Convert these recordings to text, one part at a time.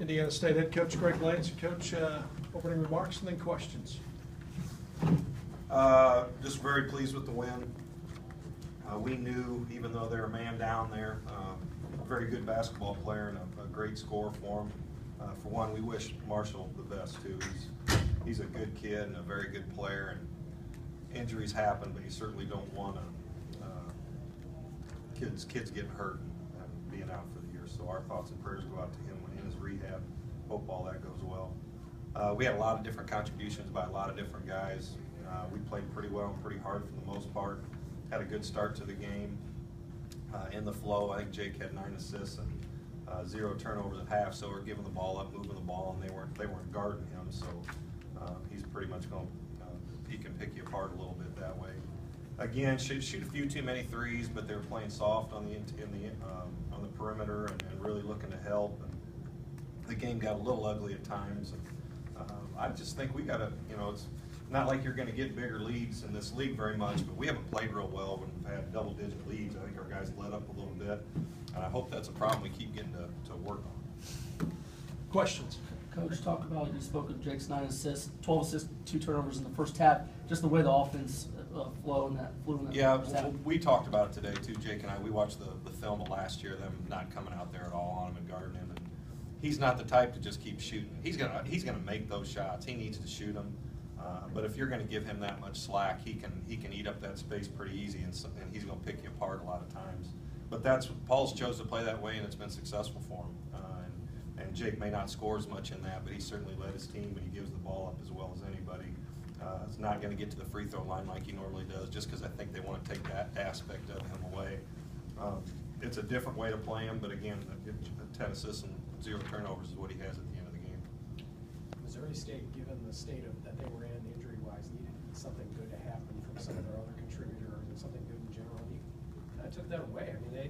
Indiana State head coach Greg Lansing. Coach, opening remarks and then questions. Just very pleased with the win. We knew, even though they're a man down there, a very good basketball player and a great scorer for him. For one, we wish Marshall the best too. He's a good kid and a very good player, and injuries happen, but you certainly don't want kids getting hurt and being out for the year. So our thoughts and prayers go out to him when in his rehab. Hope all that goes well. We had a lot of different contributions by a lot of different guys. We played pretty well and pretty hard for the most part. Had a good start to the game. In the flow, I think Jake had 9 assists and 0 turnovers at half. So we're giving the ball up, moving the ball, and they weren't guarding him. So he's pretty much going. He can pick you apart a little bit that way. Again, shoot a few too many threes, but they were playing soft on the perimeter and really looking to help. And the game got a little ugly at times. And, I just think we got to, it's not like you're going to get bigger leads in this league very much, but we haven't played real well when we've had double-digit leads. I think our guys let up a little bit, and I hope that's a problem we keep getting to work on. Questions? Coach, talk about, you spoke of Jake's 9 assists, 12 assists, 2 turnovers in the first half. Just the way the offense flew in that first half. We talked about it today too, Jake and I. We watched the film of last year, them not coming out there at all on him and guarding him. And he's not the type to just keep shooting. He's gonna make those shots. He needs to shoot them. But if you're going to give him that much slack, he can eat up that space pretty easy, and he's going to pick you apart a lot of times. But Paul's chose to play that way, and it's been successful for him. And Jake may not score as much in that, but he certainly led his team, and he gives the ball up as well as anybody. He's not going to get to the free throw line like he normally does, just because I think they want to take that aspect of him away. It's a different way to play him, but again, 10 assists and 0 turnovers is what he has at the end of the game. Missouri State, given the state that they were in injury-wise, needed something good to happen from some of their other contributors and something good in general. He kind of took that away. I mean, they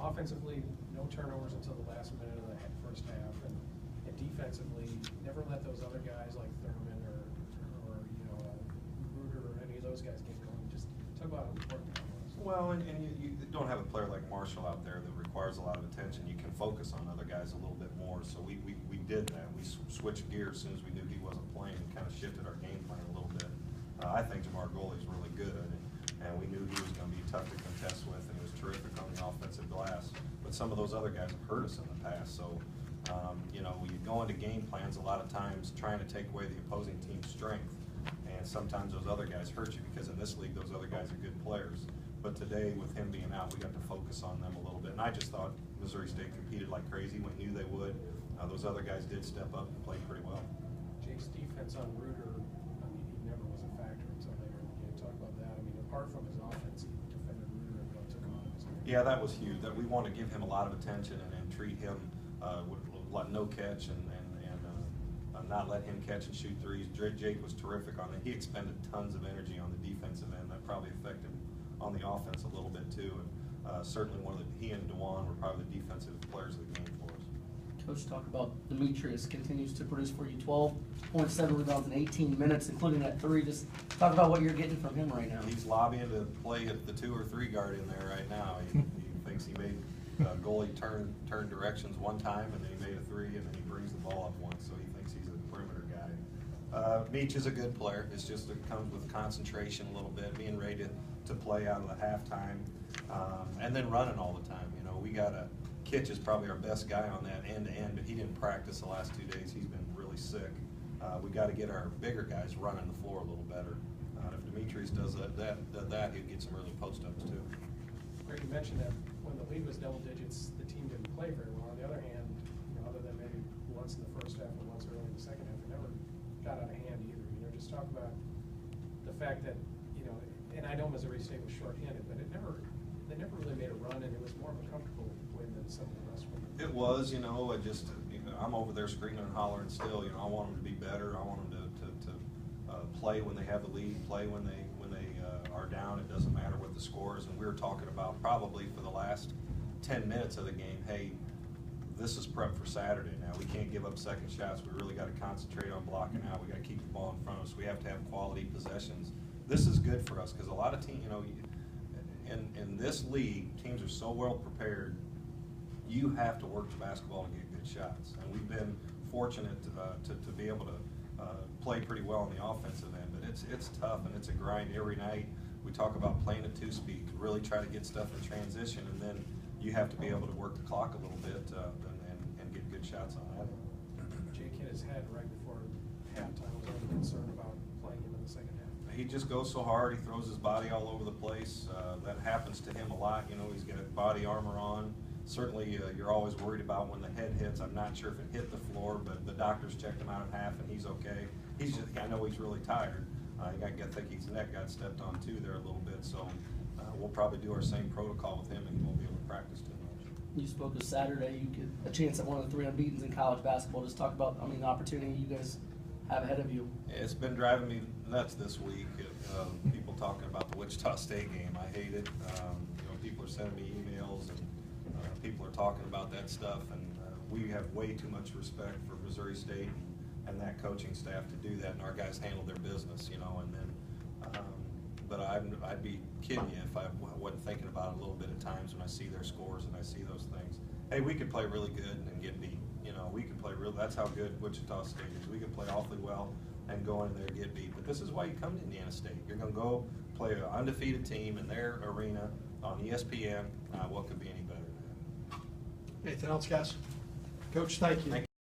offensively, no turnovers until the last minute of the first half, and defensively, never let those other guys like Thurman or Ruger or any of those guys get going. Just talk about how important that was. Well, and you don't have a player like Marshall out there that requires a lot of attention. You can focus on other guys a little bit more. So we did that. We switched gears as soon as we knew he wasn't playing and kind of shifted our game plan a little bit. I think Jamar Goley's really good at it, and we knew he was going to be tough to contest with, and he was terrific on the offensive glass. But some of those other guys have hurt us in the past. So, when you go into game plans, a lot of times trying to take away the opposing team's strength, and sometimes those other guys hurt you because in this league those other guys are good players. But today, with him being out, we got to focus on them a little bit. And I just thought Missouri State competed like crazy. We knew they would. Those other guys did step up and play pretty well. Jake's defense on Ruger, I mean, he never was a factor until later in the game. Talk about that. I mean, apart from his offense, he defended Ruger and took him on his game. Yeah, that was huge. That we want to give him a lot of attention and treat him with no catch and not let him catch and shoot threes. Jake was terrific on it. He expended tons of energy on the defensive end. That probably affected on the offense a little bit too, and certainly he and DeJuan were probably the defensive players of the game for us. Coach, talk about Demetrius continues to produce for you. 12.7 rebounds in 18 minutes, including that 3. Just talk about what you're getting from him right now. He's lobbying to play at the 2 or 3 guard in there right now. He thinks he made goalie turn directions one time, and then he made a 3, and then he brings the ball up once, so he thinks he's a perimeter guy. Meach is a good player. It's just it comes with concentration a little bit, being ready to play out of the halftime, and then running all the time. We got Kitch is probably our best guy on that end-to-end, but he didn't practice the last 2 days. He's been really sick. We got to get our bigger guys running the floor a little better. If Demetrius does that, he'll get some early post-ups too. Greg, you mentioned that when the lead was double digits, the team didn't play very well. On the other hand, other than maybe once in the first half and once early in the second half, it never got out of hand either. Just talk about the fact that, and I know Missouri State was shorthanded, but they never really made a run, and it was more of a comfortable win than some of the rest were. It was, I'm over there screaming and hollering still. I want them to be better. I want them to play when they have the lead, play when they are down. It doesn't matter what the score is. And we were talking about probably for the last 10 minutes of the game, hey, this is prep for Saturday now. We can't give up second shots. We really got to concentrate on blocking out. We got to keep the ball in front of us. We have to have quality possessions. This is good for us because a lot of teams, in this league, teams are so well prepared. you have to work the basketball to get good shots. And we've been fortunate to be able to play pretty well on the offensive end, but it's tough and it's a grind every night. We talk about playing at 2-speed, to really try to get stuff in transition, and then you have to be able to work the clock a little bit and get good shots on that. Jake hit his head right before halftime. Was there any concern about playing him in the second half? He just goes so hard, he throws his body all over the place. That happens to him a lot, you know, he's got body armor on. Certainly, you're always worried about when the head hits. I'm not sure if it hit the floor, but the doctors checked him out in half and he's okay. He's just, I know he's really tired. I think his neck got stepped on too there a little bit, so we'll probably do our same protocol with him and he won't be able to practice too much. You spoke of Saturday, you get a chance at one of the 3 unbeatens in college basketball. Just talk about, the opportunity you guys have ahead of you. It's been driving me nuts this week. People talking about the Wichita State game. I hate it. People are sending me emails and people are talking about that stuff, and we have way too much respect for Missouri State and that coaching staff to do that, and our guys handle their business, and then, but I'd be kidding you if I wasn't thinking about it a little bit at times when I see their scores and I see those things. Hey, we could play really good and get beat. We can play real. That's how good Wichita State is. We can play awfully well and go in there and get beat. But this is why you come to Indiana State. You're going to go play an undefeated team in their arena on ESPN. What could be any better than that? Anything else, guys? Coach, thank you.